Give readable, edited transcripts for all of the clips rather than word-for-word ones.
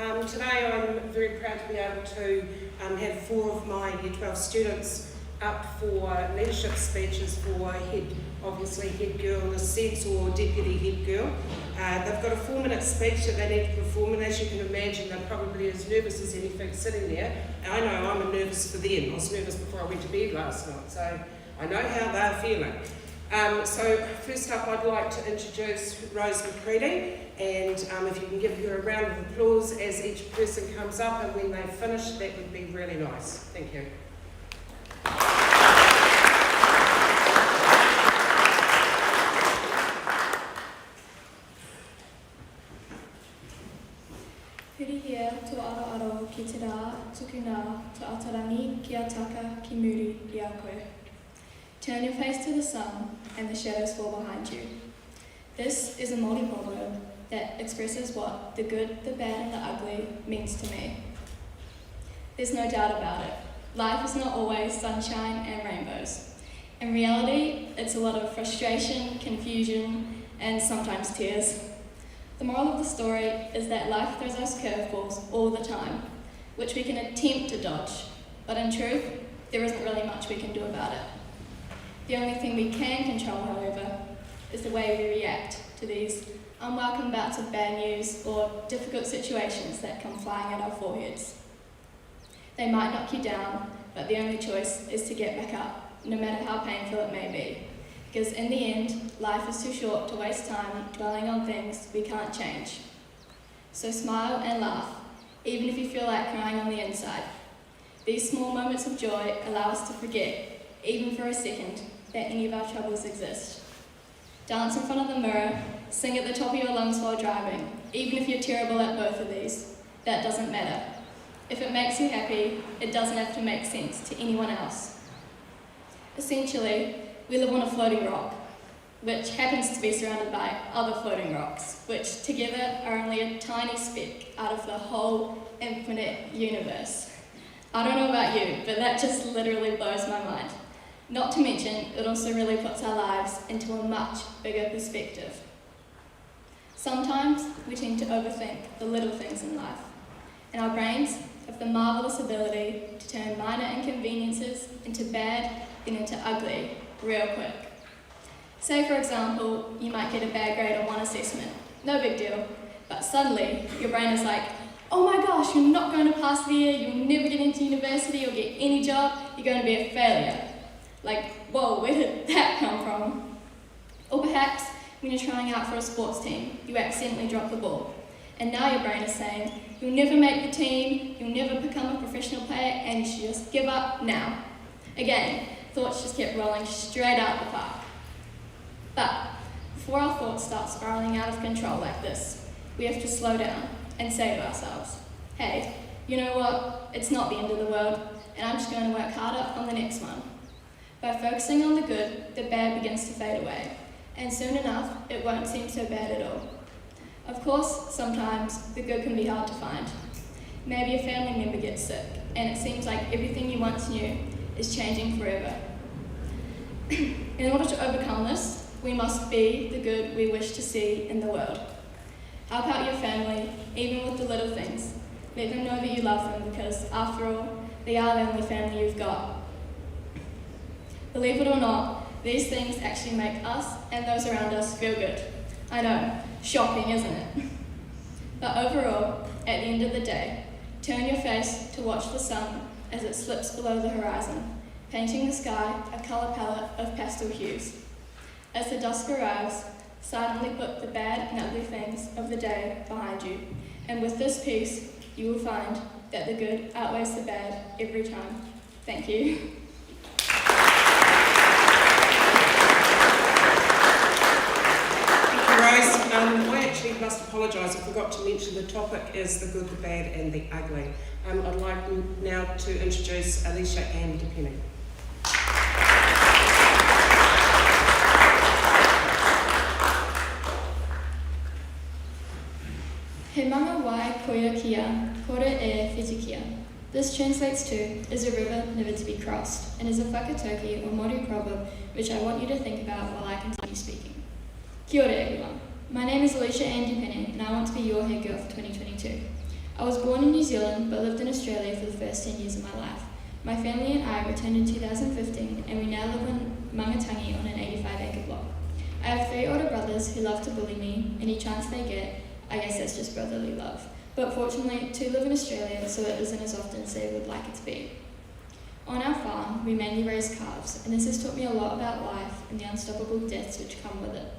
Today I'm very proud to be able to have 4 of my Year 12 students up for leadership speeches for head girl in a sense, or deputy head girl. They've got a 4-minute speech that they need to perform, and as you can imagine, they're probably as nervous as anything sitting there. And I know I'm nervous for them. I was nervous before I went to bed last night, so I know how they're feeling. So first up, I'd like to introduce Rose McCready, and if you can give her a round of applause as each person comes up, and when they finish, that would be really nice. Thank you. Hurihia to aro ki te rā, tuku nā, to atarangi, ki ataka, ki muri, ki a koe. Turn your face to the sun and the shadows fall behind you. This is a Māori proverb that expresses what the good, the bad and the ugly means to me. There's no doubt about it. Life is not always sunshine and rainbows. In reality, it's a lot of frustration, confusion and sometimes tears. The moral of the story is that life throws us curveballs all the time, which we can attempt to dodge, but in truth, there isn't really much we can do about it. The only thing we can control, however, is the way we react to these unwelcome bouts of bad news or difficult situations that come flying at our foreheads. They might knock you down, but the only choice is to get back up, no matter how painful it may be. Because in the end, life is too short to waste time dwelling on things we can't change. So smile and laugh, even if you feel like crying on the inside. These small moments of joy allow us to forget, even for a second, that any of our troubles exist. Dance in front of the mirror, sing at the top of your lungs while driving, even if you're terrible at both of these. That doesn't matter. If it makes you happy, it doesn't have to make sense to anyone else. Essentially, we live on a floating rock, which happens to be surrounded by other floating rocks, which together are only a tiny speck out of the whole infinite universe. I don't know about you, but that just literally blows my mind. Not to mention, it also really puts our lives into a much bigger perspective. Sometimes we tend to overthink the little things in life, and our brains have the marvellous ability to turn minor inconveniences into bad, then into ugly, real quick. Say, for example, you might get a bad grade on one assessment. No big deal, but suddenly your brain is like, oh my gosh, you're not going to pass the year, you'll never get into university or get any job, you're going to be a failure. Like, whoa, where did that come from? Or perhaps, when you're trying out for a sports team, you accidentally drop the ball. And now your brain is saying, you'll never make the team, you'll never become a professional player, and you should just give up now. Again, thoughts just kept rolling straight out the park. But before our thoughts start spiraling out of control like this, we have to slow down and say to ourselves, hey, you know what, it's not the end of the world, and I'm just going to work harder on the next one. By focusing on the good, the bad begins to fade away, and soon enough, it won't seem so bad at all. Of course, sometimes the good can be hard to find. Maybe a family member gets sick, and it seems like everything you once knew is changing forever. In order to overcome this, we must be the good we wish to see in the world. Help out your family, even with the little things. Let them know that you love them, because after all, they are the only family you've got. Believe it or not, these things actually make us and those around us feel good. I know, shocking, isn't it? But overall, at the end of the day, turn your face to watch the sun as it slips below the horizon, painting the sky a colour palette of pastel hues. As the dusk arrives, silently put the bad and ugly things of the day behind you, and with this peace, you will find that the good outweighs the bad every time. Thank you. I actually must apologise, I forgot to mention the topic is the good, the bad and the ugly. I'd like now to introduce Alicia Penny. He manga wai koia kia, kore e whitikia. This translates to, is a river never to be crossed, and is a whakatauki or Māori proverb which I want you to think about while I continue speaking. Kia ora everyone. My name is Alicia Penny, and I want to be your head girl for 2022. I was born in New Zealand but lived in Australia for the first 10 years of my life. My family and I returned in 2015 and we now live in Mangatangi on an 85-acre block. I have 3 older brothers who love to bully me. Any chance they get, I guess that's just brotherly love. But fortunately, 2 live in Australia, so it isn't as often as they would like it to be. On our farm, we mainly raise calves, and this has taught me a lot about life and the unstoppable deaths which come with it.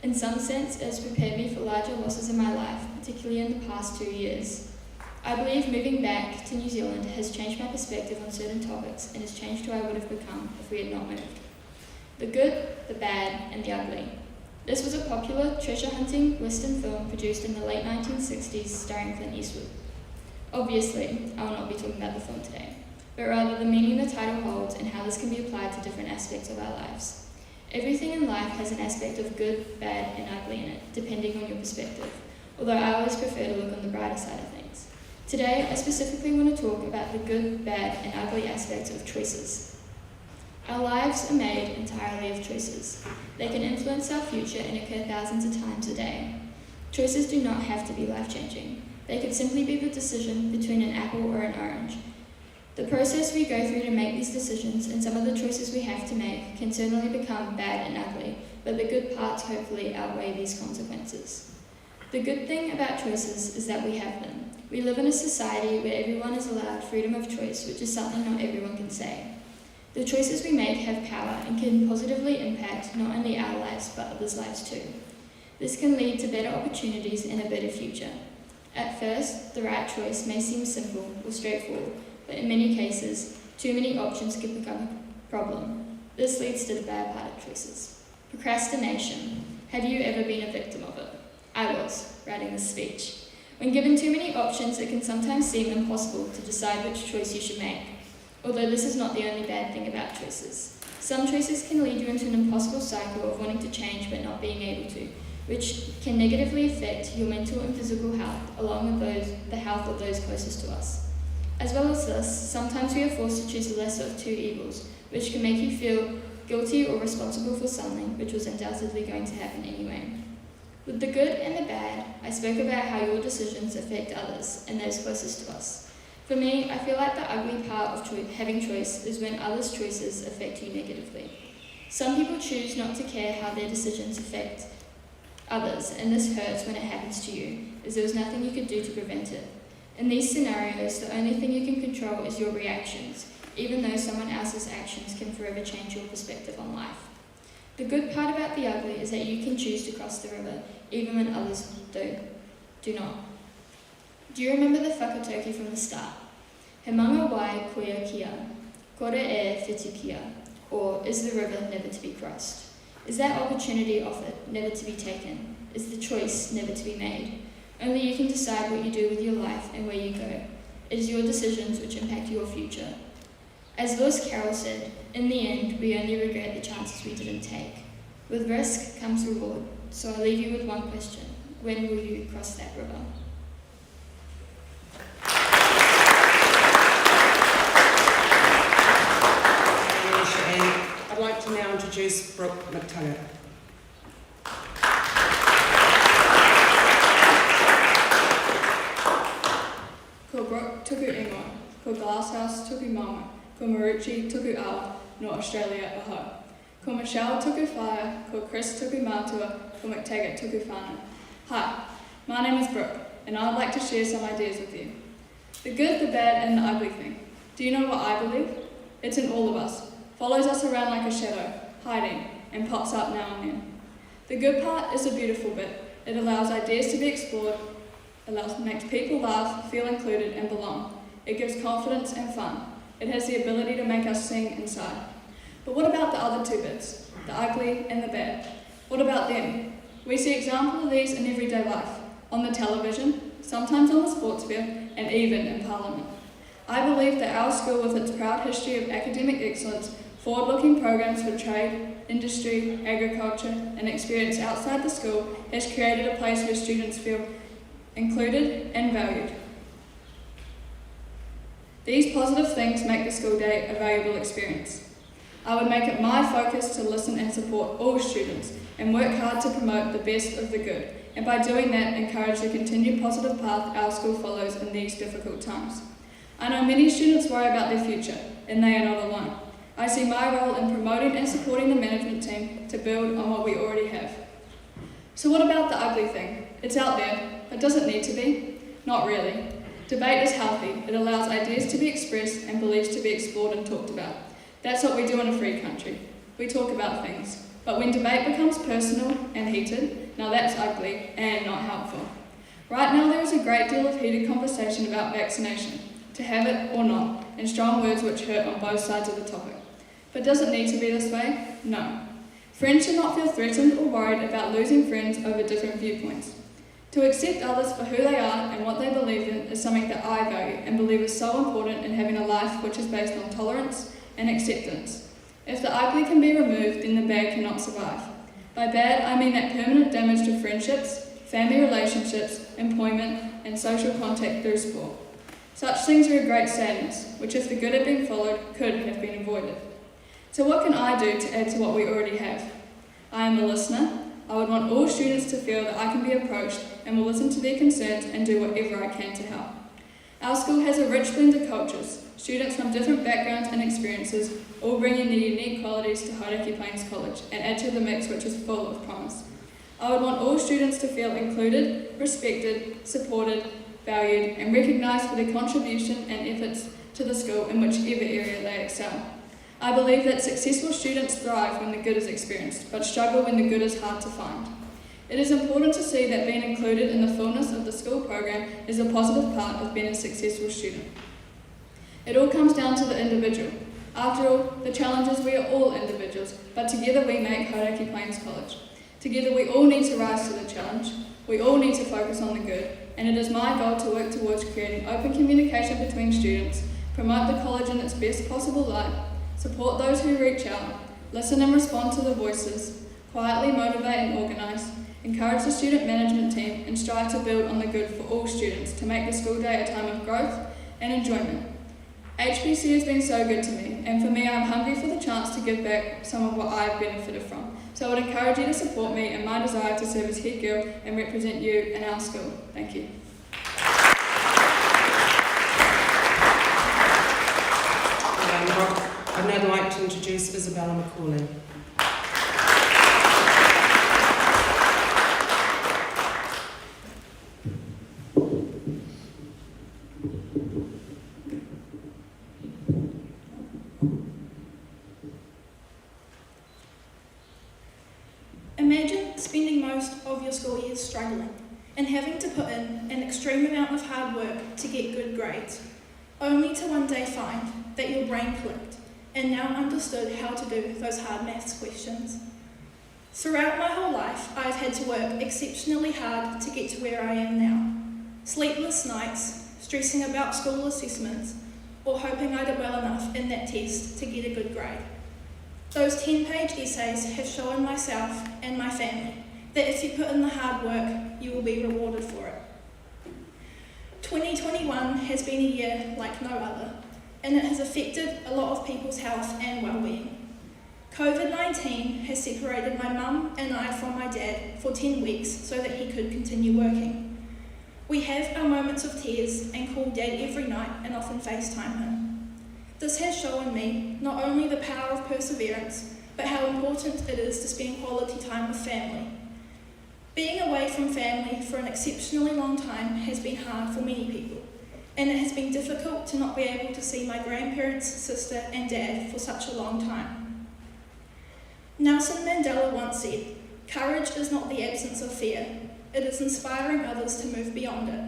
In some sense, it has prepared me for larger losses in my life, particularly in the past 2 years. I believe moving back to New Zealand has changed my perspective on certain topics and has changed who I would have become if we had not moved. The good, the bad, and the ugly. This was a popular treasure-hunting Western film produced in the late 1960s starring Clint Eastwood. Obviously, I will not be talking about the film today, but rather the meaning the title holds and how this can be applied to different aspects of our lives. Everything in life has an aspect of good, bad, and ugly in it, depending on your perspective, although I always prefer to look on the brighter side of things. Today, I specifically want to talk about the good, bad, and ugly aspects of choices. Our lives are made entirely of choices. They can influence our future and occur thousands of times a day. Choices do not have to be life-changing. They could simply be the decision between an apple or an orange. The process we go through to make these decisions and some of the choices we have to make can certainly become bad and ugly, but the good parts hopefully outweigh these consequences. The good thing about choices is that we have them. We live in a society where everyone is allowed freedom of choice, which is something not everyone can say. The choices we make have power and can positively impact not only our lives but others' lives too. This can lead to better opportunities and a better future. At first, the right choice may seem simple or straightforward, but in many cases, too many options can become a problem. This leads to the bad part of choices. Procrastination. Have you ever been a victim of it? I was, writing this speech. When given too many options, it can sometimes seem impossible to decide which choice you should make. Although this is not the only bad thing about choices. Some choices can lead you into an impossible cycle of wanting to change but not being able to, which can negatively affect your mental and physical health, along with the health of those closest to us. As well as this, sometimes we are forced to choose the lesser of 2 evils, which can make you feel guilty or responsible for something which was undoubtedly going to happen anyway. With the good and the bad, I spoke about how your decisions affect others and those closest to us. For me, I feel like the ugly part of having choice is when others' choices affect you negatively. Some people choose not to care how their decisions affect others, and this hurts when it happens to you, as there was nothing you could do to prevent it. In these scenarios, the only thing you can control is your reactions, even though someone else's actions can forever change your perspective on life. The good part about the ugly is that you can choose to cross the river, even when others do not. Do you remember the whakatauki from the start? He manga wai koia kia, kore e whitu kia, or is the river never to be crossed? Is that opportunity offered, never to be taken? Is the choice never to be made? Only you can decide what you do with your life and where you go. It is your decisions which impact your future. As Lewis Carroll said, in the end, we only regret the chances we didn't take. With risk comes reward, so I leave you with one question. When will you cross that river? I'd like to now introduce Brooke McTaggart. Ko Brooke tuku ingoa, ko Glasshouse tuku mama, ko Marucci tuku awa, no Australia aho. Ko Michelle tuku whaia, ko Chris tuku mātua, ko McTaggart tuku whānau. Hi, my name is Brooke, and I would like to share some ideas with you. The good, the bad, and the ugly thing. Do you know what I believe? It's in all of us. Follows us around like a shadow, hiding, and pops up now and then. The good part is the beautiful bit. It allows ideas to be explored, makes people laugh, feel included, and belong. It gives confidence and fun. It has the ability to make us sing inside. But what about the other 2 bits? The ugly and the bad. What about them? We see examples of these in everyday life, on the television, sometimes on the sports field, and even in Parliament. I believe that our school, with its proud history of academic excellence, forward-looking programs for trade, industry, agriculture, and experience outside the school, has created a place where students feel included and valued. These positive things make the school day a valuable experience. I would make it my focus to listen and support all students and work hard to promote the best of the good and by doing that encourage the continued positive path our school follows in these difficult times. I know many students worry about their future, and they are not alone. I see my role in promoting and supporting the management team to build on what we already have. So what about the ugly thing? It's out there, but does it need to be? Not really. Debate is healthy. It allows ideas to be expressed and beliefs to be explored and talked about. That's what we do in a free country. We talk about things. But when debate becomes personal and heated, now that's ugly and not helpful. Right now there is a great deal of heated conversation about vaccination, to have it or not, and strong words which hurt on both sides of the topic. But does it need to be this way? No. Friends should not feel threatened or worried about losing friends over different viewpoints. To accept others for who they are and what they believe in is something that I value and believe is so important in having a life which is based on tolerance and acceptance. If the ugly can be removed, then the bad cannot survive. By bad, I mean that permanent damage to friendships, family relationships, employment, and social contact through sport. Such things are a great sadness, which if the good had been followed, could have been avoided. So what can I do to add to what we already have? I am a listener. I would want all students to feel that I can be approached and will listen to their concerns and do whatever I can to help. Our school has a rich blend of cultures, students from different backgrounds and experiences, all bringing their unique qualities to Hauraki Plains College and add to the mix which is full of promise. I would want all students to feel included, respected, supported, valued and recognised for their contribution and efforts to the school in whichever area they excel. I believe that successful students thrive when the good is experienced, but struggle when the good is hard to find. It is important to see that being included in the fullness of the school program is a positive part of being a successful student. It all comes down to the individual. After all, the challenge is we are all individuals, but together we make Hauraki Plains College. Together we all need to rise to the challenge. We all need to focus on the good, and it is my goal to work towards creating open communication between students, promote the college in its best possible light, support those who reach out, listen and respond to the voices, quietly motivate and organise, encourage the student management team and strive to build on the good for all students to make the school day a time of growth and enjoyment. HPC has been so good to me, and for me I'm hungry for the chance to give back some of what I've benefited from. So I would encourage you to support me in my desire to serve as head girl and represent you and our school. Thank you. I'd now like to introduce Isabella McCauley. Imagine spending most of your school years struggling and having to put in an extreme amount of hard work to get good grades, only to one day find that your brain clicked and now understood how to do those hard maths questions. Throughout my whole life, I've had to work exceptionally hard to get to where I am now. Sleepless nights, stressing about school assessments, or hoping I did well enough in that test to get a good grade. Those 10-page essays have shown myself and my family that if you put in the hard work, you will be rewarded for it. 2021 has been a year like no other, and it has affected a lot of people's health and well-being. COVID-19 has separated my mum and I from my dad for 10 weeks so that he could continue working. We have our moments of tears and call Dad every night and often FaceTime him. This has shown me not only the power of perseverance, but how important it is to spend quality time with family. Being away from family for an exceptionally long time has been hard for many people, and it has been difficult to not be able to see my grandparents, sister and dad for such a long time. Nelson Mandela once said, "Courage is not the absence of fear, it is inspiring others to move beyond it."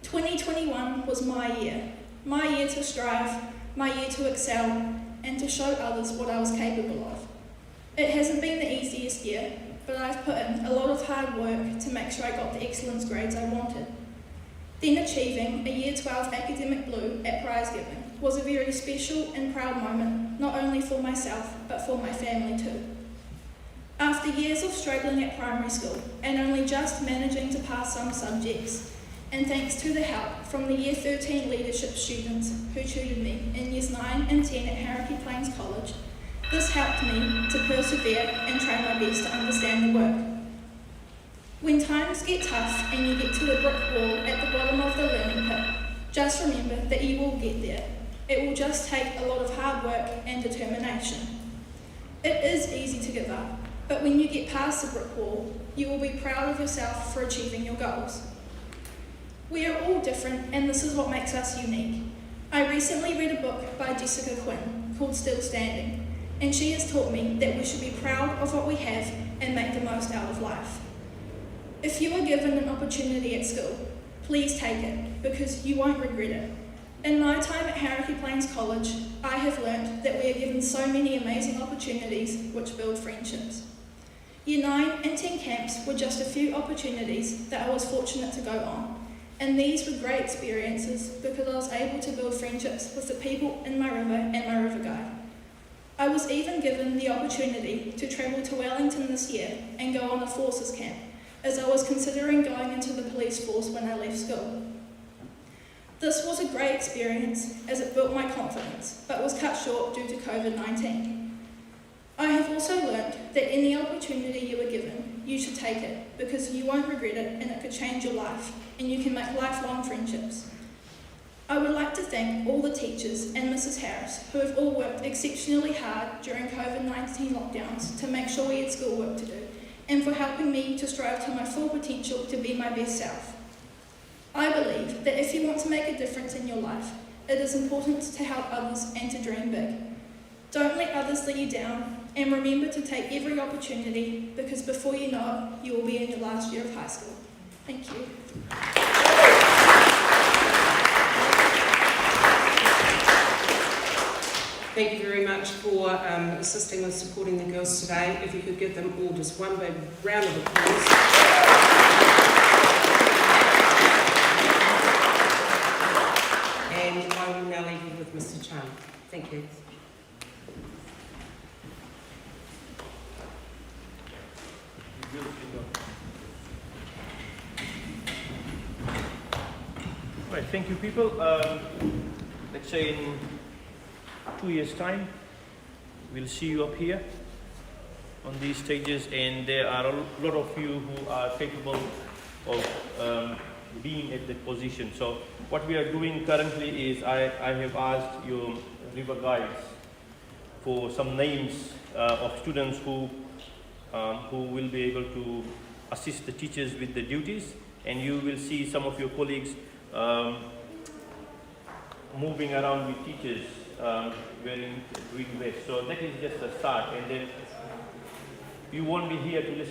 2021 was my year to strive, my year to excel, and to show others what I was capable of. It hasn't been the easiest year, but I've put in a lot of hard work to make sure I got the excellence grades I wanted. Then achieving a Year 12 academic blue at prize giving was a very special and proud moment, not only for myself, but for my family too. After years of struggling at primary school and only just managing to pass some subjects, and thanks to the help from the Year 13 leadership students who tutored me in Years 9 and 10 at Hauraki Plains College, this helped me to persevere and try my best to understand the work. When times get tough and you get to the brick wall at the bottom of the learning pit, just remember that you will get there. It will just take a lot of hard work and determination. It is easy to give up, but when you get past the brick wall, you will be proud of yourself for achieving your goals. We are all different, and this is what makes us unique. I recently read a book by Jessica Quinn called Still Standing, and she has taught me that we should be proud of what we have and make the most out of life. If you are given an opportunity at school, please take it, because you won't regret it. In my time at Hauraki Plains College, I have learnt that we are given so many amazing opportunities which build friendships. Year 9 and 10 camps were just a few opportunities that I was fortunate to go on, and these were great experiences because I was able to build friendships with the people in my river and my river guide. I was even given the opportunity to travel to Wellington this year and go on a forces camp, as I was considering going into the police force when I left school. This was a great experience as it built my confidence, but was cut short due to COVID-19. I have also learned that any opportunity you are given, you should take it, because you won't regret it and it could change your life, and you can make lifelong friendships. I would like to thank all the teachers and Mrs. Harris, who have all worked exceptionally hard during COVID-19 lockdowns to make sure we had schoolwork to do, and for helping me to strive to my full potential to be my best self. I believe that if you want to make a difference in your life, it is important to help others and to dream big. Don't let others let you down, and remember to take every opportunity, because before you know it, you will be in your last year of high school. Thank you. Thank you very much for assisting with supporting the girls today. If you could give them all just one big round of applause. And I will now leave you with Mr. Chan. Thank you. Right, thank you, people. Let's say in 2 years' time, we'll see you up here on these stages, and there are a lot of you who are capable of being at that position. So what we are doing currently is I have asked your river guides for some names of students who will be able to assist the teachers with the duties, and you will see some of your colleagues moving around with teachers doing best. So that is just a start, and then you won't be here to listen